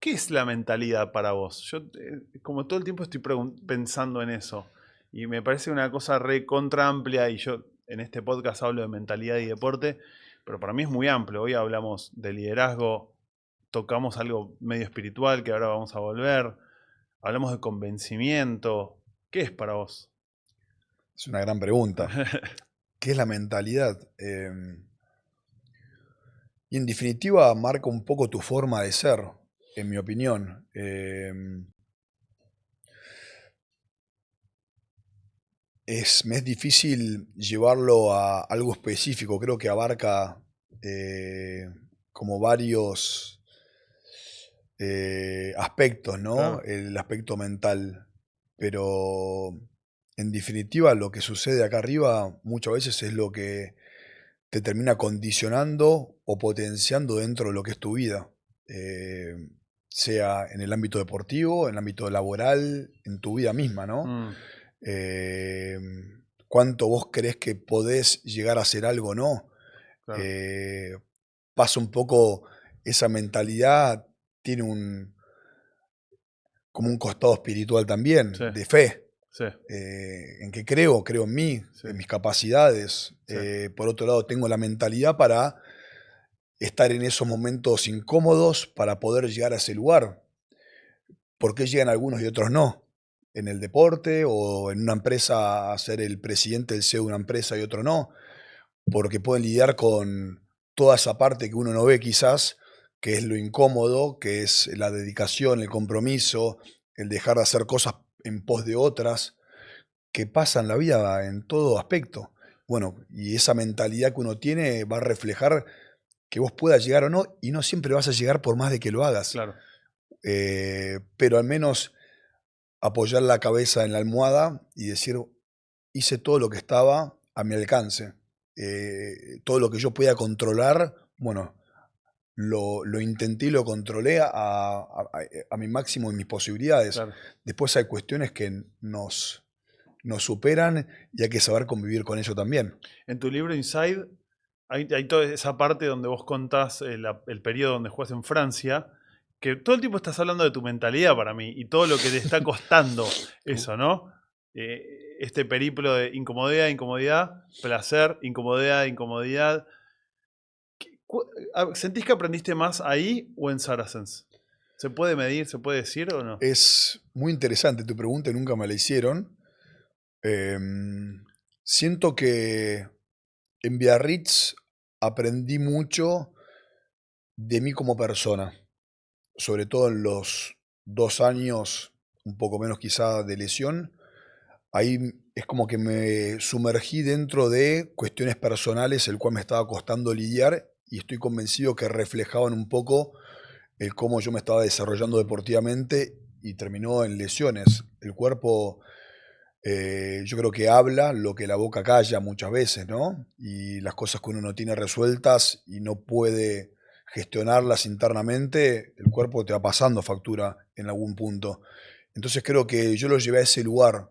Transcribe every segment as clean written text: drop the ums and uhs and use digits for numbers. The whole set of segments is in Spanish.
¿Qué es la mentalidad para vos? Yo, como todo el tiempo estoy pensando en eso. Y me parece una cosa re contra amplia. Y yo en este podcast hablo de mentalidad y deporte. Pero para mí es muy amplio. Hoy hablamos de liderazgo. Tocamos algo medio espiritual que ahora vamos a volver. Hablamos de convencimiento. ¿Qué es para vos? Es una gran pregunta. ¿Qué es la mentalidad? Y en definitiva marca un poco tu forma de ser, en mi opinión. Me es difícil llevarlo a algo específico, creo que abarca eh, como varios aspectos, ¿no? Claro. El aspecto mental. Pero en definitiva lo que sucede acá arriba muchas veces es lo que te termina condicionando o potenciando dentro de lo que es tu vida. Eh, sea en el ámbito deportivo, en el ámbito laboral, en tu vida misma, ¿no? Mm, Eh, Cuánto vos crees que podés llegar a hacer algo o no. claro. Eh, Pasa un poco, esa mentalidad tiene como un costado espiritual también, Sí, de fe. sí, En que creo, creo en mí, sí, en mis capacidades. sí. Por otro lado, tengo la mentalidad para estar en esos momentos incómodos para poder llegar a ese lugar. ¿Por qué llegan algunos y otros no? En el deporte o en una empresa a ser el presidente, el CEO de una empresa y otro no. Porque pueden lidiar con toda esa parte que uno no ve quizás, que es lo incómodo, que es la dedicación, el compromiso, el dejar de hacer cosas en pos de otras, que pasa en la vida en todo aspecto. Bueno, y esa mentalidad que uno tiene va a reflejar que vos puedas llegar o no, y no siempre vas a llegar por más de que lo hagas. Claro. Pero al menos apoyar la cabeza en la almohada y decir, hice todo lo que estaba a mi alcance. Todo lo que yo podía controlar, bueno, lo intenté y lo controlé a mi máximo de mis posibilidades. Claro. Después hay cuestiones que nos superan y hay que saber convivir con ello también. En tu libro Inside hay toda esa parte donde vos contás el periodo donde jugás en Francia, que todo el tiempo estás hablando de tu mentalidad para mí y todo lo que te está costando eso, ¿no? Este periplo de incomodidad, incomodidad, placer, incomodidad, incomodidad. ¿Sentís que aprendiste más ahí o en Saracens? ¿Se puede medir, se puede decir o no? Es muy interesante tu pregunta, nunca me la hicieron. Siento que en Biarritz aprendí mucho de mí como persona, sobre todo en los 2 años, un poco menos quizá de lesión. Ahí es como que me sumergí dentro de cuestiones personales, el cual me estaba costando lidiar y estoy convencido que reflejaban un poco el cómo yo me estaba desarrollando Mm, deportivamente y terminó en lesiones. El cuerpo, yo creo que habla lo que la boca calla muchas veces, ¿no? Y las cosas que uno no tiene resueltas y no puede gestionarlas internamente, el cuerpo te va pasando factura en algún punto. Entonces creo que yo lo llevé a ese lugar.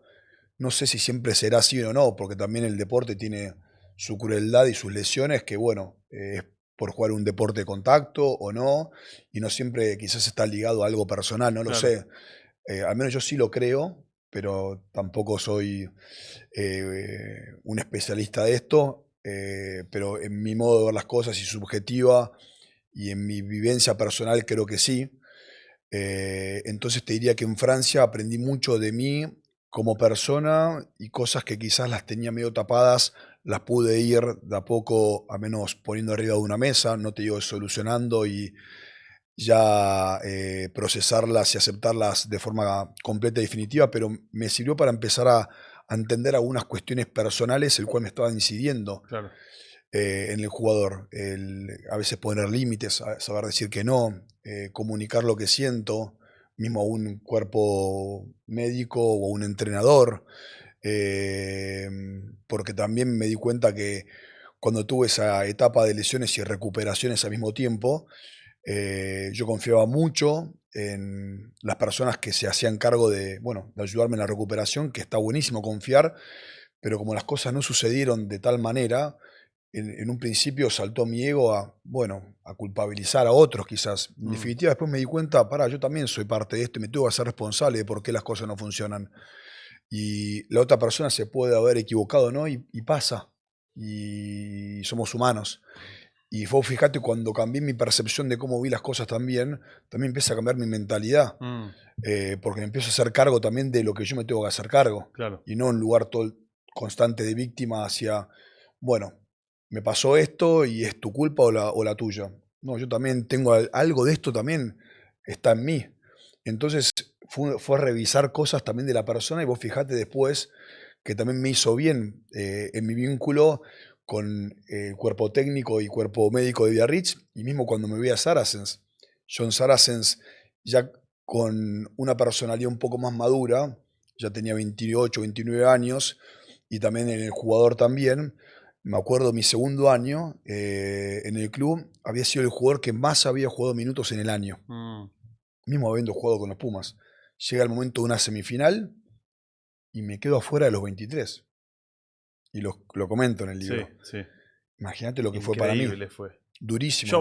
No sé si siempre será así o no, porque también el deporte tiene su crueldad y sus lesiones, que bueno, es por jugar un deporte de contacto o no, y no siempre quizás está ligado a algo personal, no lo claro. sé. Al menos yo sí lo creo, pero tampoco soy un especialista de esto, pero en mi modo de ver las cosas y subjetiva y en mi vivencia personal creo que sí. Entonces te diría que en Francia aprendí mucho de mí como persona y cosas que quizás las tenía medio tapadas, las pude ir de a poco, a menos poniendo arriba de una mesa, no te digo solucionando y ya procesarlas y aceptarlas de forma completa y definitiva, pero me sirvió para empezar a entender algunas cuestiones personales, el cual me estaba incidiendo Claro. en el jugador. A veces poner límites, saber decir que no, comunicar lo que siento, mismo a un cuerpo médico o a un entrenador, eh, porque también me di cuenta que cuando tuve esa etapa de lesiones y recuperaciones al mismo tiempo, yo confiaba mucho en las personas que se hacían cargo de, bueno, de ayudarme en la recuperación, que está buenísimo confiar, pero como las cosas no sucedieron de tal manera, en un principio saltó mi ego a, bueno, a culpabilizar a otros quizás. En definitiva, después me di cuenta, pará, yo también soy parte de esto y me tengo que hacer responsable de por qué las cosas no funcionan. Y la otra persona se puede haber equivocado, ¿no? Y pasa. Y somos humanos. Y vos fijate, cuando cambié mi percepción de cómo vi las cosas también empieza a cambiar mi mentalidad. Porque me empiezo a hacer cargo también de lo que yo me tengo que hacer cargo. Claro. Y no un lugar todo constante de víctima hacia, bueno, me pasó esto y es tu culpa o la tuya. No, yo también tengo algo de esto, también está en mí. Entonces fue revisar cosas también de la persona y vos fijate después que también me hizo bien en mi vínculo con el cuerpo técnico y cuerpo médico de Biarritz, y mismo cuando me voy a Saracens. Yo en Saracens, ya con una personalidad un poco más madura, ya tenía 28, 29 años, y también en el jugador también. Me acuerdo mi segundo año en el club, había sido el jugador que más había jugado minutos en el año, mismo habiendo jugado con los Pumas. Llega el momento de una semifinal y me quedo afuera de los 23. Y lo comento en el libro. Sí, sí. Imagínate lo que fue para mí. Increíble fue. Durísimo. Yo